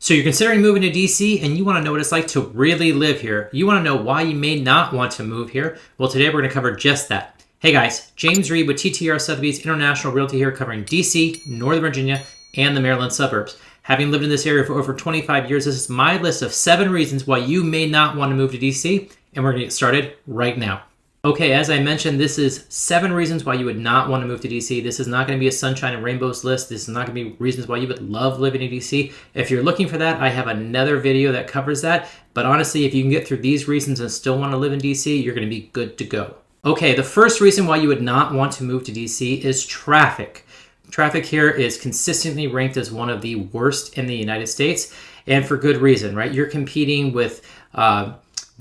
So you're considering moving to DC and you want to know what it's like to really live here. You want to know why you may not want to move here. Well, today we're going to cover just that. Hey guys, James Reed with TTR Sotheby's International Realty here, covering DC, Northern Virginia, and the Maryland suburbs. Having lived in this area for over 25 years, this is my list of 7 reasons why you may not want to move to DC, and we're going to get started right now. Okay, as I mentioned, this is 7 reasons why you would not want to move to DC. This is not going to be a sunshine and rainbows list. This is not going to be reasons why you would love living in DC. If you're looking for that, I have another video that covers that. But honestly, if you can get through these reasons and still want to live in DC, you're going to be good to go. Okay, the first reason why you would not want to move to DC is traffic. Traffic here is consistently ranked as one of the worst in the United States, and for good reason, right? You're competing with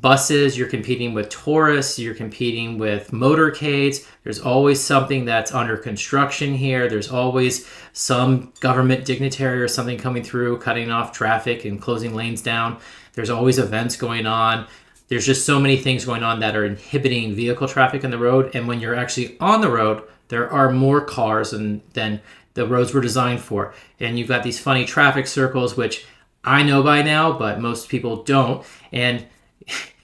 buses, you're competing with tourists, you're competing with motorcades. There's always something that's under construction here. There's always some government dignitary or something coming through, cutting off traffic and closing lanes down. There's always events going on. There's just so many things going on that are inhibiting vehicle traffic on the road. And when you're actually on the road, there are more cars than the roads were designed for. And you've got these funny traffic circles, which I know by now, but most people don't. And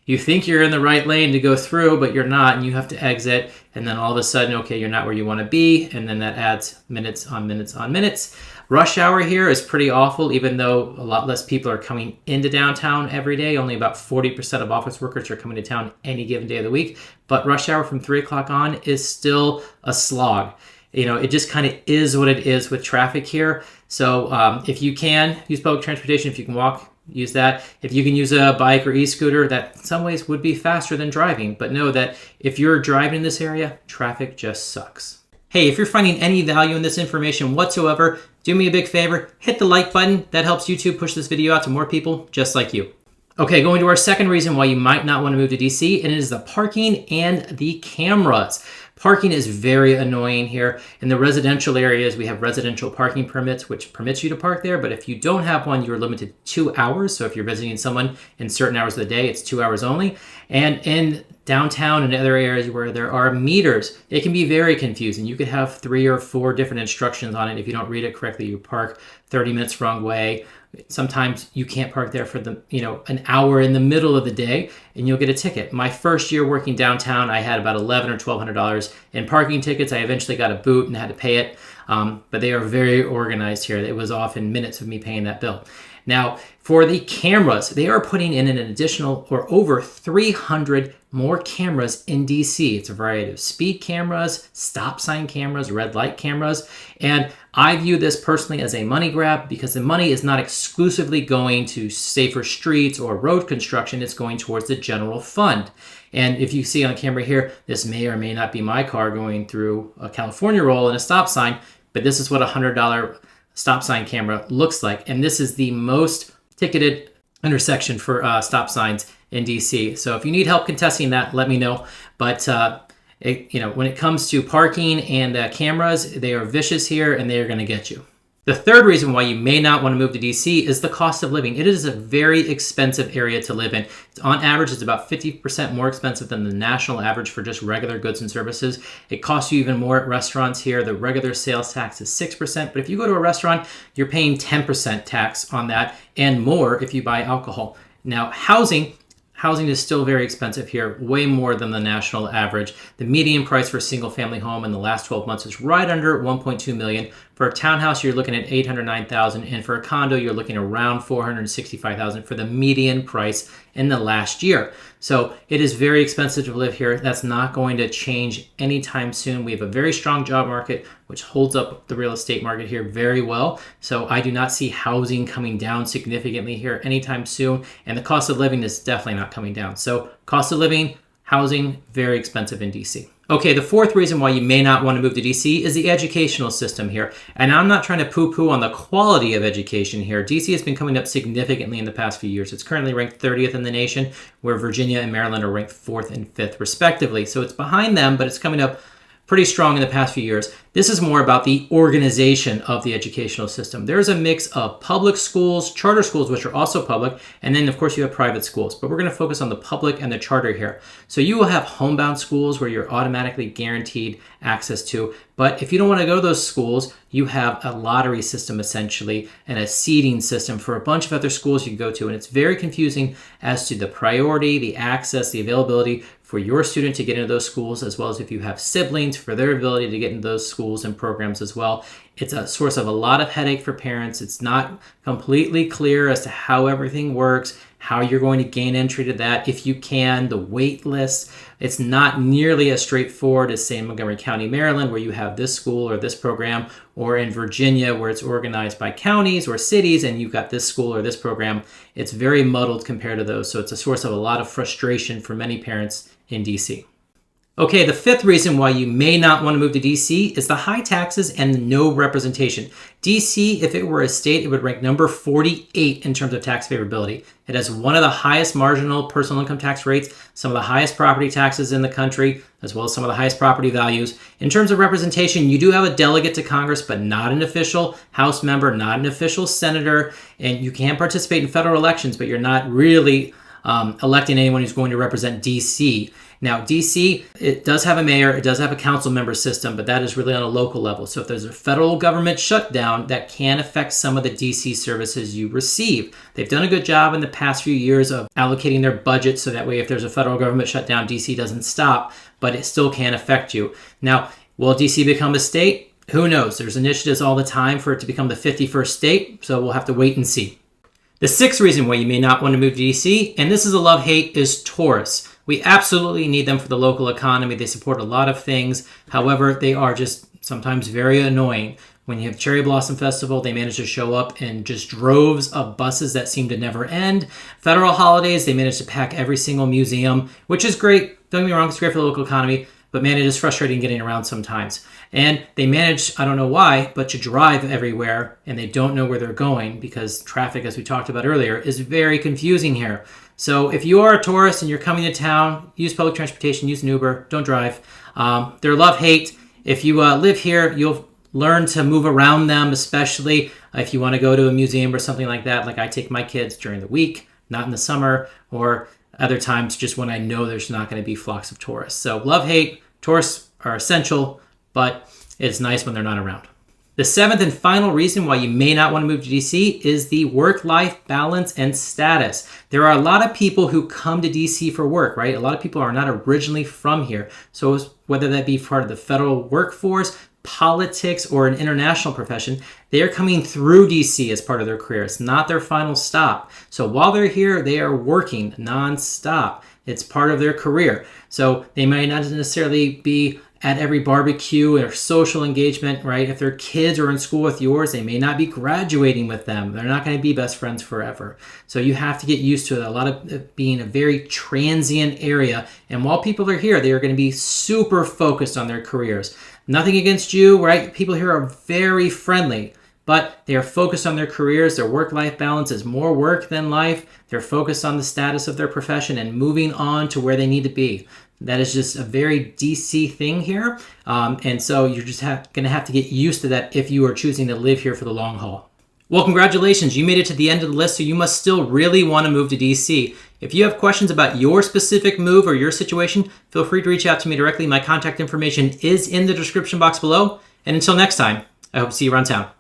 you think you're in the right lane to go through, but you're not, and you have to exit. And then all of a sudden, okay, you're not where you want to be. And then that adds minutes on minutes on minutes. Rush hour here is pretty awful, even though a lot less people are coming into downtown every day. Only about 40% of office workers are coming to town any given day of the week. But rush hour from 3 o'clock on is still a slog. You know, it just kind of is what it is with traffic here. So if you can use public transportation, if you can walk, use that. If you can use a bike or e-scooter, that in some ways would be faster than driving. But know that if you're driving in this area, traffic just sucks. Hey, if you're finding any value in this information whatsoever, do me a big favor, hit the like button. That helps YouTube push this video out to more people just like you. Okay, going to our second reason why you might not want to move to DC, and it is the parking and the cameras. Parking is very annoying here. In the residential areas, we have residential parking permits, which permits you to park there. But if you don't have one, you're limited to 2 hours. So if you're visiting someone in certain hours of the day, it's 2 hours only. And in downtown and other areas where there are meters, it can be very confusing. You could have 3 or 4 different instructions on it. If you don't read it correctly, you park 30 minutes wrong way. Sometimes you can't park there for an hour in the middle of the day, and you'll get a ticket. My first year working downtown, I had about $1,100 or $1,200 in parking tickets. I eventually got a boot and had to pay it, but they are very organized here. It was often minutes of me paying that bill. Now, for the cameras, they are putting in an additional or over 300 more cameras in DC. It's a variety of speed cameras, stop sign cameras, red light cameras. And I view this personally as a money grab because the money is not exclusively going to safer streets or road construction. It's going towards the general fund. And if you see on camera here, this may or may not be my car going through a California roll and a stop sign, but this is what a $100 stop sign camera looks like. And this is the most ticketed intersection for stop signs in DC. So if you need help contesting that, let me know. But when it comes to parking and cameras, they are vicious here and they are going to get you. The third reason why you may not want to move to DC is the cost of living. It is a very expensive area to live in. On average, it's about 50% more expensive than the national average for just regular goods and services. It costs you even more at restaurants here. The regular sales tax is 6%, but if you go to a restaurant, you're paying 10% tax on that and more if you buy alcohol. Now, housing is still very expensive here, way more than the national average. The median price for a single family home in the last 12 months is right under $1.2 million. For a townhouse, you're looking at $809,000, and for a condo, you're looking around $465,000 for the median price in the last year. So it is very expensive to live here. That's not going to change anytime soon. We have a very strong job market, which holds up the real estate market here very well. So I do not see housing coming down significantly here anytime soon, and the cost of living is definitely not coming down. So cost of living, housing, very expensive in DC. Okay, the fourth reason why you may not want to move to DC is the educational system here. And I'm not trying to poo-poo on the quality of education here. DC has been coming up significantly in the past few years. It's currently ranked 30th in the nation, where Virginia and Maryland are ranked 4th and 5th respectively. So it's behind them, but it's coming up pretty strong in the past few years. This is more about the organization of the educational system. There's a mix of public schools, charter schools, which are also public, and then of course you have private schools. But we're going to focus on the public and the charter here. So you will have homebound schools where you're automatically guaranteed access to, But if you don't want to go to those schools, you have a lottery system essentially and a seeding system for a bunch of other schools you can go to. And it's very confusing as to the priority, the access, the availability for your student to get into those schools, as well as if you have siblings, for their ability to get into those schools and programs as well. It's a source of a lot of headache for parents. It's not completely clear as to how everything works, how you're going to gain entry to that, if you can, the wait list. It's not nearly as straightforward as, say, in Montgomery County, Maryland, where you have this school or this program, or in Virginia, where it's organized by counties or cities, and you've got this school or this program. It's very muddled compared to those, so it's a source of a lot of frustration for many parents in DC. Okay, the fifth reason why you may not want to move to DC is the high taxes and no representation. DC, if it were a state, it would rank number 48 in terms of tax favorability. It has one of the highest marginal personal income tax rates, some of the highest property taxes in the country, as well as some of the highest property values. In terms of representation, you do have a delegate to Congress, but not an official House member, not an official senator, and you can participate in federal elections, but you're not really electing anyone who's going to represent DC. Now, DC, it does have a mayor, it does have a council member system, but that is really on a local level. So if there's a federal government shutdown, that can affect some of the DC services you receive. They've done a good job in the past few years of allocating their budget so that way if there's a federal government shutdown, DC doesn't stop, but it still can affect you. Now, will DC become a state? Who knows? There's initiatives all the time for it to become the 51st state, so we'll have to wait and see. The sixth reason why you may not want to move to DC, and this is a love-hate, is tourists. We absolutely need them for the local economy. They support a lot of things. However, they are just sometimes very annoying. When you have Cherry Blossom Festival, they manage to show up in just droves of buses that seem to never end. Federal holidays, they manage to pack every single museum, which is great. Don't get me wrong, it's great for the local economy, but man, it is frustrating getting around sometimes. And they manage, I don't know why, but to drive everywhere, and they don't know where they're going because traffic, as we talked about earlier, is very confusing here. So if you are a tourist and you're coming to town, use public transportation, use an Uber, don't drive. They're love-hate. If you live here, you'll learn to move around them, especially if you want to go to a museum or something like that. Like I take my kids during the week, not in the summer, or other times just when I know there's not going to be flocks of tourists. So love-hate, tourists are essential, but it's nice when they're not around. The seventh and final reason why you may not want to move to DC is the work-life balance and status. There are a lot of people who come to DC for work, right? A lot of people are not originally from here. So whether that be part of the federal workforce, politics, or an international profession, they are coming through DC as part of their career. It's not their final stop. So while they're here, they are working nonstop. It's part of their career. So they might not necessarily be at every barbecue or social engagement, right? If their kids are in school with yours, they may not be graduating with them. They're not going to be best friends forever. So you have to get used to it. A lot of it being a very transient area. And while people are here, they are going to be super focused on their careers. Nothing against you, right? People here are very friendly, but they are focused on their careers. Their work-life balance is more work than life. They're focused on the status of their profession and moving on to where they need to be. That is just a very DC thing here. And so you're just going to have to get used to that if you are choosing to live here for the long haul. Well, congratulations. You made it to the end of the list, so you must still really want to move to DC. If you have questions about your specific move or your situation, feel free to reach out to me directly. My contact information is in the description box below. And until next time, I hope to see you around town.